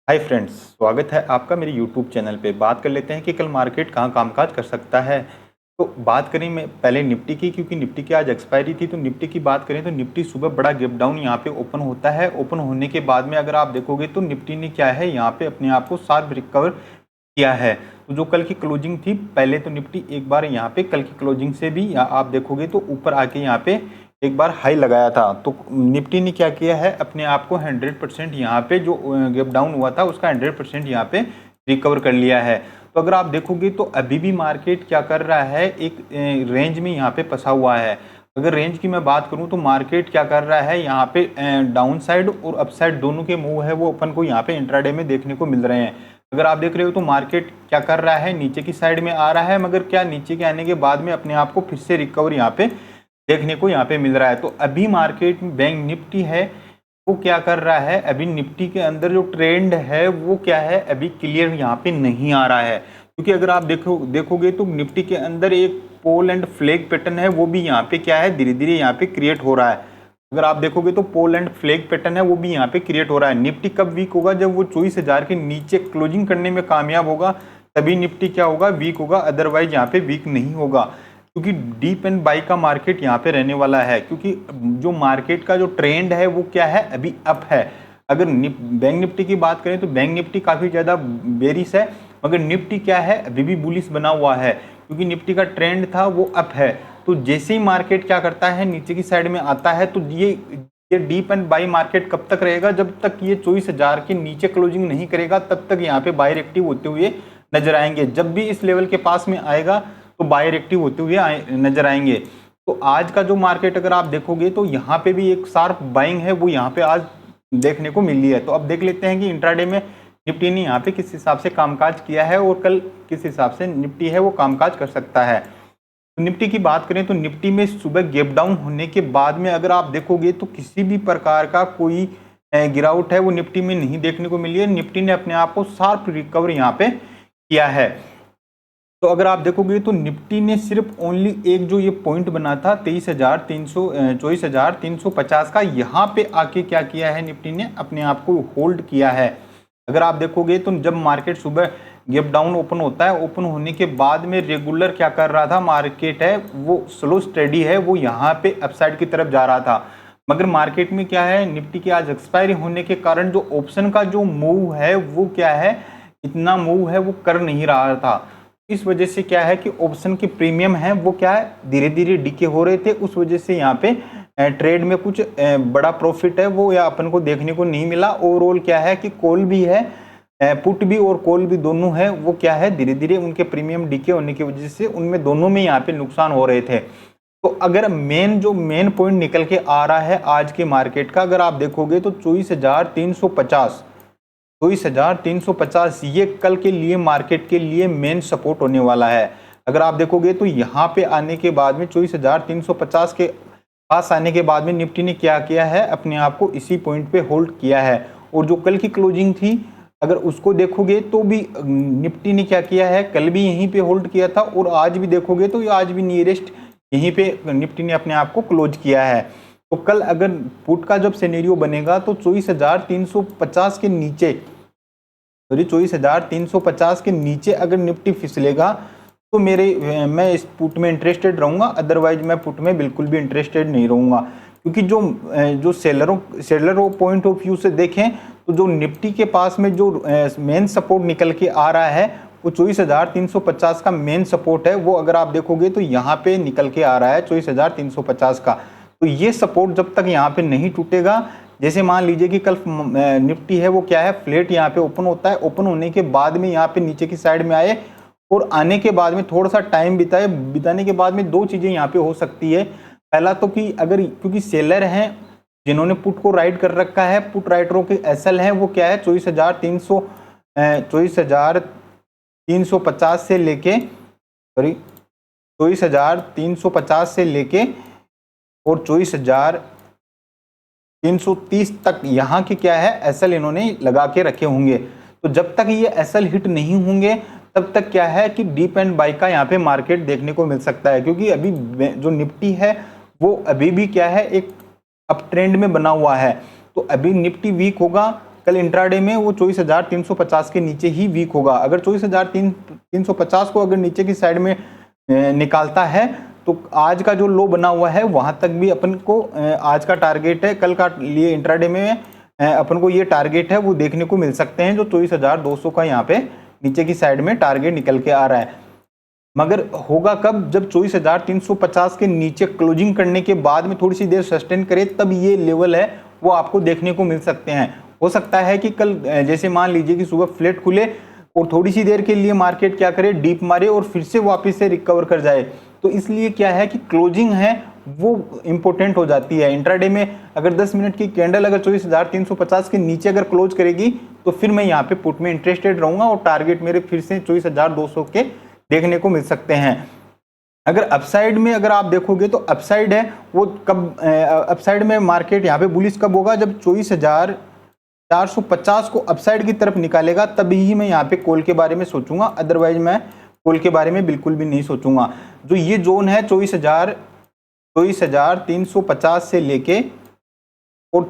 Hi friends, स्वागत है आपका मेरे यूट्यूब चैनल पे। बात कर लेते हैं कि कल मार्केट कहाँ कामकाज कर सकता है। तो बात करें मैं पहले निफ्टी की, क्योंकि निफ्टी की आज एक्सपायरी थी। तो निफ्टी की बात करें तो निफ्टी सुबह बड़ा गैप डाउन यहाँ पे ओपन होता है। ओपन होने के बाद में अगर आप देखोगे तो निफ्टी ने क्या है, यहाँ पे अपने आप को शार्प रिकवर किया है। तो जो कल की क्लोजिंग थी, पहले तो निफ्टी एक बार यहाँ पे कल की क्लोजिंग से भी आप देखोगे तो ऊपर आके यहाँ पे एक बार हाई लगाया था। तो निफ्टी ने क्या किया है, अपने आप को 100% यहाँ पे जो गैप डाउन हुआ था उसका 100% यहाँ पे रिकवर कर लिया है। तो अगर आप देखोगे तो अभी भी मार्केट क्या कर रहा है, एक रेंज में यहाँ पे फंसा हुआ है। अगर रेंज की मैं बात करूं तो मार्केट क्या कर रहा है, यहाँ पे डाउन साइड और अप साइड दोनों के मूव है वो अपन को यहाँ पे इंट्राडे में देखने को मिल रहे हैं। अगर आप देख रहे हो तो मार्केट क्या कर रहा है, नीचे की साइड में आ रहा है, मगर क्या नीचे के आने के बाद में अपने आप को फिर से रिकवर यहाँ पे देखने को यहाँ पे मिल रहा है। तो अभी मार्केट में बैंक निफ्टी है वो क्या कर रहा है, अभी निफ्टी के अंदर जो ट्रेंड है वो क्या है, अभी क्लियर यहाँ पे नहीं आ रहा है। क्योंकि अगर आप देखोगे तो निफ्टी के अंदर एक पोल एंड फ्लैग पैटर्न है, वो भी यहाँ पे क्या है, धीरे धीरे यहाँ पे क्रिएट हो रहा है। अगर आप देखोगे तो पोल एंड फ्लैग पैटर्न है वो भी यहाँ पे क्रिएट हो रहा है। निफ्टी कब वीक होगा, जब वो 24,000 के नीचे क्लोजिंग करने में कामयाब होगा, तभी निफ्टी क्या होगा, वीक होगा। अदरवाइज यहाँ पे वीक नहीं होगा, क्योंकि डीप एंड बाई का मार्केट यहाँ पे रहने वाला है। क्योंकि जो मार्केट का जो ट्रेंड है वो क्या है, अभी अप है। अगर बैंक निफ्टी की बात करें तो बैंक निफ्टी काफ़ी ज़्यादा बेरिश है, मगर निफ्टी क्या है, अभी भी बुलिश बना हुआ है। क्योंकि निफ्टी का ट्रेंड था वो अप है। तो जैसे ही मार्केट क्या करता है, नीचे की साइड में आता है, तो ये डीप एंड बाई मार्केट कब तक रहेगा, जब तक ये 24,000 के नीचे क्लोजिंग नहीं करेगा तब तक यहाँ पे बायर एक्टिव होते हुए नजर आएंगे। जब भी इस लेवल के पास में आएगा तो बायर एक्टिव होते हुए नजर आएंगे। तो आज का जो मार्केट अगर आप देखोगे तो यहाँ पे भी एक शार्प बाइंग है वो यहाँ पे आज देखने को मिली है। तो अब देख लेते हैं कि इंट्राडे में निफ्टी ने यहाँ पे किस हिसाब से कामकाज किया है और कल किस हिसाब से निफ्टी है वो कामकाज कर सकता है। तो निफ्टी की बात करें तो निफ्टी में सुबह गैप डाउन होने के बाद में अगर आप देखोगे तो किसी भी प्रकार का कोई गिरावट है वो निफ्टी में नहीं देखने को मिली है। निफ्टी ने अपने आप को शार्प रिकवर यहाँ पे किया है। तो अगर आप देखोगे तो निफ्टी ने सिर्फ ओनली एक जो ये पॉइंट बना था 24,350 का, यहाँ पे आके क्या किया है, निफ्टी ने अपने आप को होल्ड किया है। अगर आप देखोगे तो जब मार्केट सुबह गैप डाउन ओपन होता है, ओपन होने के बाद में रेगुलर क्या कर रहा था, मार्केट है वो स्लो स्टेडी है, वो यहाँ पे अपसाइड की तरफ जा रहा था। मगर मार्केट में क्या है, निफ्टी की आज एक्सपायरी होने के कारण जो ऑप्शन का जो मूव है वो क्या है, इतना मूव है वो कर नहीं रहा था। इस वजह से क्या है कि ऑप्शन के प्रीमियम है वो क्या है, धीरे धीरे डीके हो रहे थे। उस वजह से यहाँ पे ट्रेड में कुछ बड़ा प्रॉफिट है वो या अपन को देखने को नहीं मिला। ओवरऑल क्या है कि कॉल भी है, पुट भी और कॉल भी दोनों है, वो क्या है, धीरे धीरे उनके प्रीमियम डीके होने की वजह से उनमें दोनों में यहाँ पे नुकसान हो रहे थे। तो अगर मेन पॉइंट निकल के आ रहा है आज के मार्केट का, अगर आप देखोगे तो 24,350 ये कल के लिए मार्केट के लिए मेन सपोर्ट होने वाला है। अगर आप देखोगे तो यहाँ पे आने के बाद में 24,350 के पास आने के बाद में निफ्टी ने क्या किया है, अपने आप को इसी पॉइंट पे होल्ड किया है। और जो कल की क्लोजिंग थी अगर उसको देखोगे तो भी निफ्टी ने क्या किया है, कल भी यहीं पे होल्ड किया था और आज भी देखोगे तो आज भी नियरेस्ट यहीं पे निफ्टी ने अपने आप को क्लोज किया है। तो कल अगर पुट का जब सिनेरियो बनेगा तो 24,350 के नीचे, सॉरी 24,350 के नीचे अगर निफ्टी फिसलेगा तो मैं इस पुट में इंटरेस्टेड रहूंगा। अदरवाइज मैं पुट में बिल्कुल भी इंटरेस्टेड नहीं रहूंगा। क्योंकि जो सेलरों पॉइंट ऑफ व्यू से देखें तो जो निफ्टी के पास में जो मेन सपोर्ट निकल के आ रहा है वो 24,350 का मेन सपोर्ट है। वो अगर आप देखोगे तो यहाँ पे निकल के आ रहा है 24,350 का। तो ये सपोर्ट जब तक यहाँ पे नहीं टूटेगा, जैसे मान लीजिए कि कल निफ्टी है वो क्या है, फ्लैट यहाँ पे ओपन होता है, ओपन होने के बाद में यहाँ पे नीचे की साइड में आए और आने के बाद में थोड़ा सा टाइम बिताने के बाद में दो चीजें यहाँ पे हो सकती है। पहला तो कि अगर क्योंकि सेलर हैं जिन्होंने पुट को राइट कर रखा है, पुट राइटरों के एसएल हैं वो क्या है 24,350 से लेके 24,350 से लेके और 24,330 तक यहाँ के क्या है एसएल इन्होंने लगा के रखे होंगे। तो जब तक ये एसएल हिट नहीं होंगे तब तक क्या है कि डीप एंड बाई का यहाँ पे मार्केट देखने को मिल सकता है। क्योंकि अभी जो निफ्टी है वो अभी भी क्या है, एक अप ट्रेंड में बना हुआ है। तो अभी निफ्टी वीक होगा कल इंट्राडे में वो 24,350 के नीचे ही वीक होगा। अगर 24,350 को अगर नीचे की साइड में निकालता है तो आज का जो लो बना हुआ है वहां तक भी अपन को आज का टारगेट है, कल का लिए इंट्राडे में अपन को ये टारगेट है वो देखने को मिल सकते हैं, जो 24,200 का यहाँ पे नीचे की साइड में टारगेट निकल के आ रहा है। मगर होगा कब? जब 24,350 के नीचे क्लोजिंग करने के बाद में थोड़ी सी देर सस्टेन करे, तब ये लेवल है वो आपको देखने को मिल सकते हैं। हो सकता है कि कल जैसे मान लीजिए कि सुबह फ्लैट खुले और थोड़ी सी देर के लिए मार्केट क्या करे, डीप मारे और फिर से वापस से रिकवर कर जाए। तो इसलिए क्या है कि क्लोजिंग है वो इंपॉर्टेंट हो जाती है। इंट्राडे में अगर 10 मिनट की कैंडल अगर 24,350 के नीचे अगर क्लोज करेगी तो फिर मैं यहाँ पे पुट में इंटरेस्टेड रहूंगा और टारगेट मेरे फिर से 24,200 के देखने को मिल सकते हैं। अगर अपसाइड में अगर आप देखोगे तो अपसाइड है वो कब, अपसाइड में मार्केट यहाँ पे बुलिश कब होगा? जब 24,450 को अपसाइड की तरफ निकालेगा, तभी ही मैं यहाँ पे कॉल के बारे में सोचूंगा, अदरवाइज मैं कॉल के बारे में बिल्कुल भी नहीं सोचूंगा। जो ये जोन है 24,350 से लेके और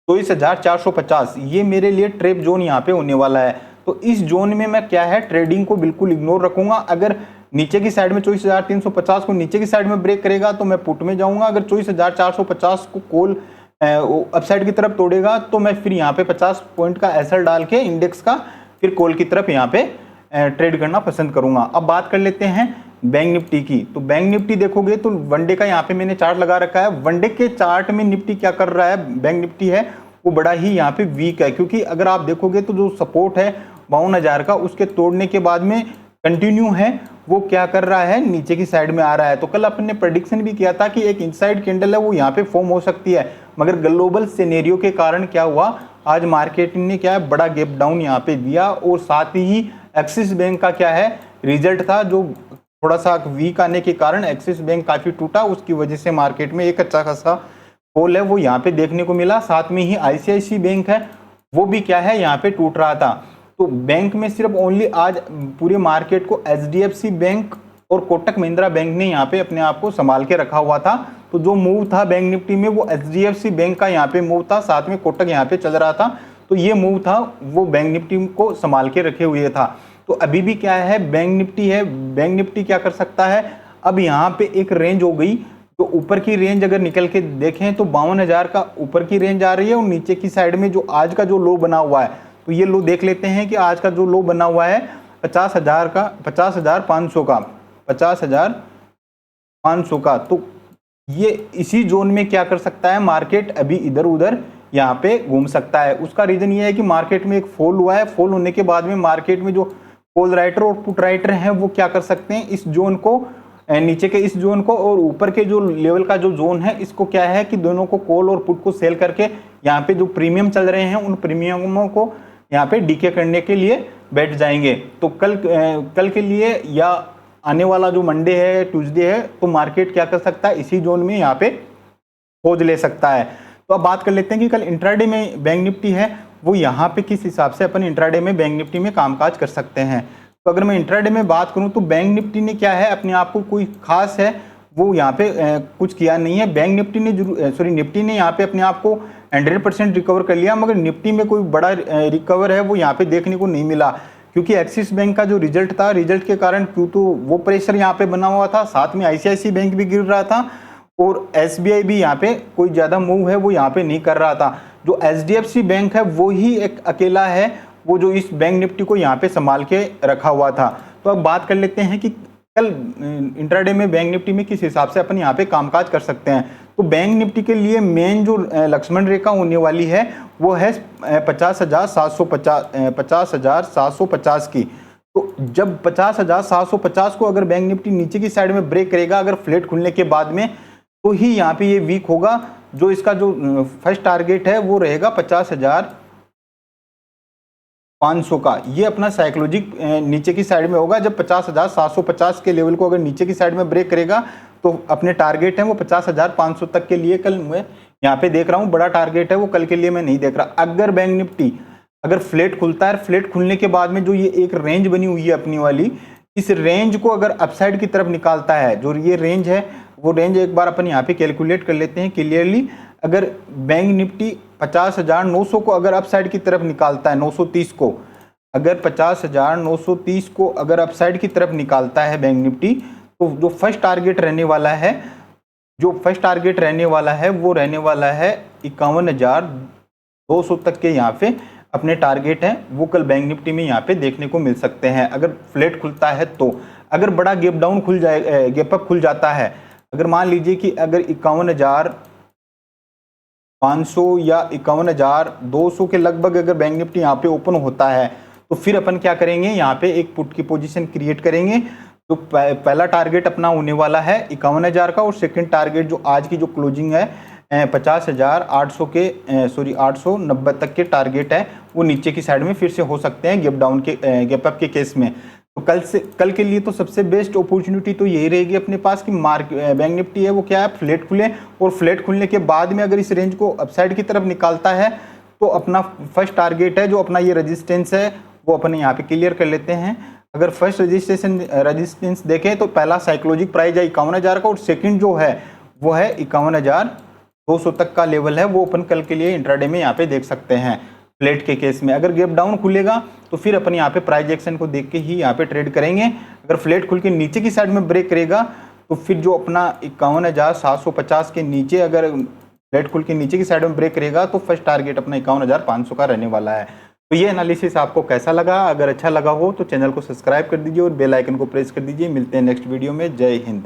24,450, ये मेरे लिए ट्रेप जोन यहाँ पे होने वाला है। तो इस जोन में मैं क्या है ट्रेडिंग को बिल्कुल इग्नोर रखूंगा। अगर नीचे की साइड में 24,350 को नीचे की साइड में ब्रेक करेगा तो मैं पुट में जाऊंगा। अगर 24,450 को कॉल अपसाइड की तरफ तोड़ेगा तो मैं फिर यहाँ पे 50 पॉइंट का एसएल डाल के इंडेक्स का फिर कॉल की तरफ यहाँ पे ट्रेड करना पसंद करूंगा। अब बात कर लेते हैं बैंक निफ्टी की। तो बैंक निफ्टी देखोगे तो वनडे का यहाँ पे मैंने चार्ट लगा रखा है। वनडे के चार्ट में निफ्टी क्या कर रहा है, बैंक निफ्टी है वो बड़ा ही यहाँ पे वीक है, क्योंकि अगर आप देखोगे तो जो सपोर्ट है 52,000 का, उसके तोड़ने के बाद में कंटिन्यू है वो क्या कर रहा है, नीचे की साइड में आ रहा है। तो कल अपन ने प्रेडिक्शन भी किया था कि एक इनसाइड कैंडल है वो यहाँ पे फॉर्म हो सकती है, मगर ग्लोबल सिनेरियो के कारण क्या हुआ, आज मार्केट ने क्या है बड़ा गैप डाउन यहाँ पे दिया। और साथ ही एक्सिस बैंक का क्या है रिजल्ट था जो थोड़ा सा वीक आने के कारण एक्सिस बैंक काफी टूटा, उसकी वजह से मार्केट में एक अच्छा खासा फॉल है वो यहाँ पे देखने को मिला। साथ में ही आईसीआईसी बैंक है वो भी क्या है यहाँ पे टूट रहा था। तो बैंक में सिर्फ ओनली आज पूरे मार्केट को एचडीएफसी बैंक और कोटक महिंद्रा बैंक ने यहाँ पे अपने आप को संभाल के रखा हुआ था। तो जो मूव था बैंक निफ्टी में वो एचडीएफसी बैंक का यहाँ पे मूव था, साथ में कोटक यहाँ पे चल रहा था। तो ये मूव था वो बैंक निफ्टी को संभाल के रखे हुए था। तो अभी भी क्या है बैंक निफ्टी है, बैंक निफ्टी क्या कर सकता है, अब यहाँ पे एक रेंज हो गई। तो ऊपर की रेंज अगर निकल के देखें तो 52,000 का ऊपर की रेंज आ रही है और नीचे की साइड में जो आज का जो लो बना हुआ है, तो ये लो देख लेते हैं कि आज का जो लो बना हुआ है 50,000 का, 50,500 का, 50,500 का। तो ये इसी जोन में क्या कर सकता है मार्केट, अभी इधर उधर यहाँ पे घूम सकता है। उसका रीजन ये है कि मार्केट में एक फॉल हुआ है, फॉल होने के बाद में मार्केट में जो कॉल राइटर और पुट राइटर हैं वो क्या कर सकते हैं, इस जोन को, नीचे के इस जोन को और ऊपर के जो लेवल का जो जोन है इसको क्या है कि दोनों को कॉल और पुट को सेल करके यहाँ पे जो प्रीमियम चल रहे हैं उन प्रीमियमों को यहाँ पे डीके करने के लिए बैठ जाएंगे। तो कल के लिए या आने वाला जो मंडे है, ट्यूसडे है, तो मार्केट क्या कर सकता है, इसी जोन में यहाँ पे खोज ले सकता है। तो अब बात कर लेते हैं कि कल इंट्राडे में बैंक निफ्टी है वो यहाँ पे किस हिसाब से अपन इंट्राडे में बैंक निफ्टी में कामकाज कर सकते हैं। तो अगर मैं इंट्राडे में बात करूं तो बैंक निफ्टी ने क्या है अपने आप को कोई खास है वो यहाँ पे कुछ किया नहीं है। बैंक निफ्टी ने निफ्टी ने यहाँ पे अपने आप को 100% रिकवर कर लिया, मगर निफ्टी में कोई बड़ा रिकवर है वो यहाँ पे देखने को नहीं मिला, क्योंकि एक्सिस बैंक का जो रिजल्ट था, रिजल्ट के कारण क्यों तो वो प्रेशर यहाँ पे बना हुआ था, साथ में आईसीआईसी बैंक भी गिर रहा था और एसबीआई भी यहाँ पे कोई ज़्यादा मूव है वो यहाँ पे नहीं कर रहा था। जो एचडीएफसी बैंक है वो ही एक अकेला है वो जो इस बैंक निफ्टी को यहाँ पे संभाल के रखा हुआ था। तो अब बात कर लेते हैं कि कल इंट्राडे में बैंक निफ्टी में किस हिसाब से अपन यहाँ पे कामकाज कर सकते हैं। तो बैंक निफ्टी के लिए मेन जो लक्ष्मण रेखा होने वाली है वो है 50,750 की। तो जब 50,750 को अगर बैंक निफ्टी नीचे की साइड में ब्रेक करेगा अगर फ्लैट खुलने के बाद में, तो ही यहाँ पे ये वीक होगा। जो इसका जो फर्स्ट टारगेट है वो रहेगा 50,500 का, ये अपना साइकोलॉजिक नीचे की साइड में होगा। जब 50,750 के लेवल को अगर नीचे की साइड में ब्रेक करेगा तो अपने टारगेट है वो 50,500 तक के लिए कल मैं यहाँ पे देख रहा हूँ, बड़ा टारगेट है वो कल के लिए मैं नहीं देख रहा। अगर बैंक निफ्टी अगर फ्लैट खुलता है, फ्लैट खुलने के बाद में जो ये एक रेंज बनी हुई है अपनी वाली, इस रेंज को अगर अपसाइड की तरफ निकालता है, जो ये रेंज है वो रेंज एक बार अपन यहाँ पे कैलकुलेट कर लेते हैं क्लियरली। अगर बैंक निफ्टी 50,900 को अगर अपसाइड की तरफ निकालता है, 930 को, अगर 50,930 को अगर अपसाइड की तरफ निकालता है बैंक निफ्टी, तो जो फर्स्ट टारगेट रहने वाला है, वो रहने वाला है 51,200 तक के यहाँ पे अपने टारगेट हैं, वो कल बैंक निफ्टी में यहाँ पे देखने को मिल सकते हैं अगर फ्लैट खुलता है तो। अगर बड़ा गैप डाउन खुल जाए, गैप अप खुल जाता है, अगर मान लीजिए कि अगर 51,500 या 51,200 के लगभग अगर बैंक निफ्टी यहाँ पे ओपन होता है, तो फिर अपन क्या करेंगे, यहाँ पे एक पुट की पोजीशन क्रिएट करेंगे। तो पहला टारगेट अपना होने वाला है 51,000 का, और सेकंड टारगेट जो आज की जो क्लोजिंग है 50,800 के 890 तक के टारगेट है, वो नीचे की साइड में फिर से हो सकते हैं गैप डाउन के, गैप अप के केस में। तो कल के लिए तो सबसे बेस्ट अपॉर्चुनिटी तो यही रहेगी अपने पास कि बैंक निफ्टी है वो क्या है, फ्लैट खुले, और फ्लैट खुलने के बाद में अगर इस रेंज को अपसाइड की तरफ निकालता है तो अपना फर्स्ट टारगेट है, जो अपना ये रेजिस्टेंस है, वो अपने यहाँ पे क्लियर कर लेते हैं। अगर फर्स्ट रेजिस्टेंस देखें तो पहला साइकोलॉजिक प्राइस है 51,000 का, और सेकंड जो है वो है 51,200 तक का लेवल है, वो अपन कल के लिए इंट्राडे में यहाँ पे देख सकते हैं। फ्लैट के केस में अगर गैप डाउन खुलेगा तो फिर अपन यहाँ पे प्राइस एक्शन को देख के ही यहाँ पे ट्रेड करेंगे। अगर फ्लैट खुल के नीचे की साइड में ब्रेक करेगा तो फिर जो अपना 51,750 के नीचे, अगर फ्लैट खुल के नीचे की साइड में ब्रेक करेगा तो फर्स्ट टारगेट अपना 51,500 का रहने वाला है। तो ये एनालिसिस आपको कैसा लगा? अगर अच्छा लगा हो तो चैनल को सब्सक्राइब कर दीजिए और बेल आइकन को प्रेस कर दीजिए। मिलते हैं नेक्स्ट वीडियो में। जय हिंद।